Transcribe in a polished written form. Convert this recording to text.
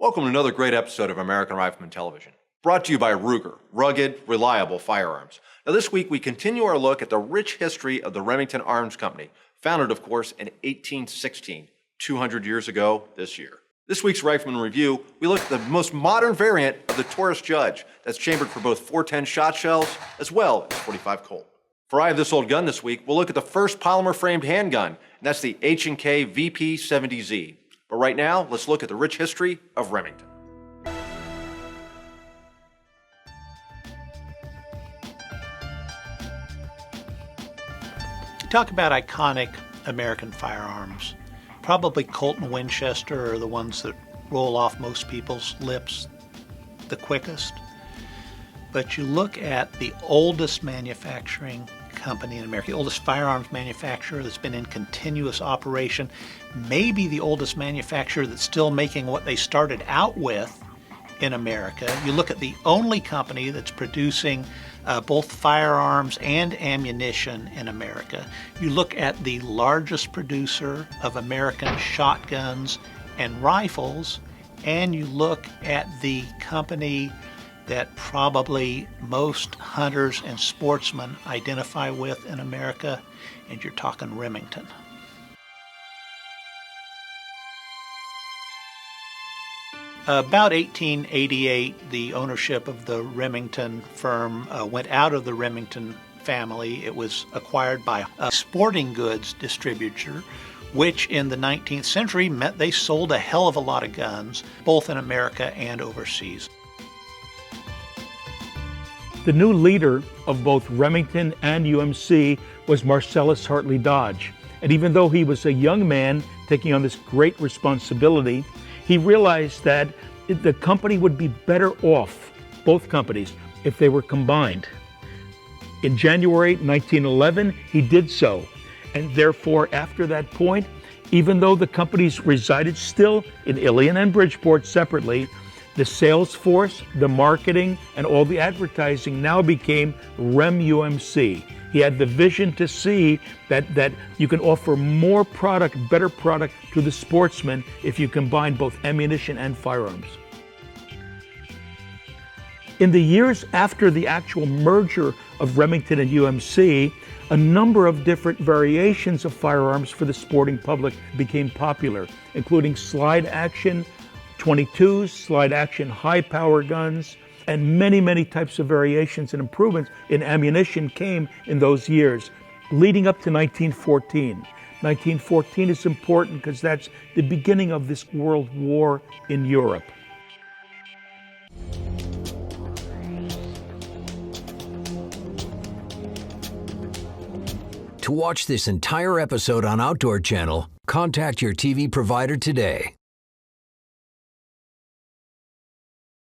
Welcome to another great episode of American Rifleman Television, brought to you by Ruger, rugged, reliable firearms. Now this week we continue our look at the rich history of the Remington Arms Company, founded of course in 1816, 200 years ago this year. This week's Rifleman Review, we look at the most modern variant of the Taurus Judge that's chambered for both .410 shot shells as well as .45 Colt. For Eye of This Old Gun this week, we'll look at the first polymer framed handgun, and that's the H&K VP70Z. But right now, let's look at the rich history of Remington. Talk about iconic American firearms. Probably Colt and Winchester are the ones that roll off most people's lips the quickest. But you look at the oldest manufacturing company in America, the oldest firearms manufacturer that's been in continuous operation, maybe the oldest manufacturer that's still making what they started out with in America. You look at the only company that's producing both firearms and ammunition in America. You look at the largest producer of American shotguns and rifles, and you look at the company that probably most hunters and sportsmen identify with in America, and you're talking Remington. About 1888, the ownership of the Remington firm went out of the Remington family. It was acquired by a sporting goods distributor, which in the 19th century meant they sold a hell of a lot of guns, both in America and overseas. The new leader of both Remington and UMC was Marcellus Hartley Dodge. And even though he was a young man taking on this great responsibility, he realized that the company would be better off, both companies, if they were combined. In January 1911, he did so. And therefore, after that point, even though the companies resided still in Ilion and Bridgeport separately, the sales force, the marketing, and all the advertising now became Rem UMC. He had the vision to see that you can offer more product, better product to the sportsman if you combine both ammunition and firearms. In the years after the actual merger of Remington and UMC, a number of different variations of firearms for the sporting public became popular, including slide action, 22s, slide action high power guns, and many, many types of variations and improvements in ammunition came in those years, leading up to 1914. 1914 is important because that's the beginning of this world war in Europe. To watch this entire episode on Outdoor Channel, contact your TV provider today.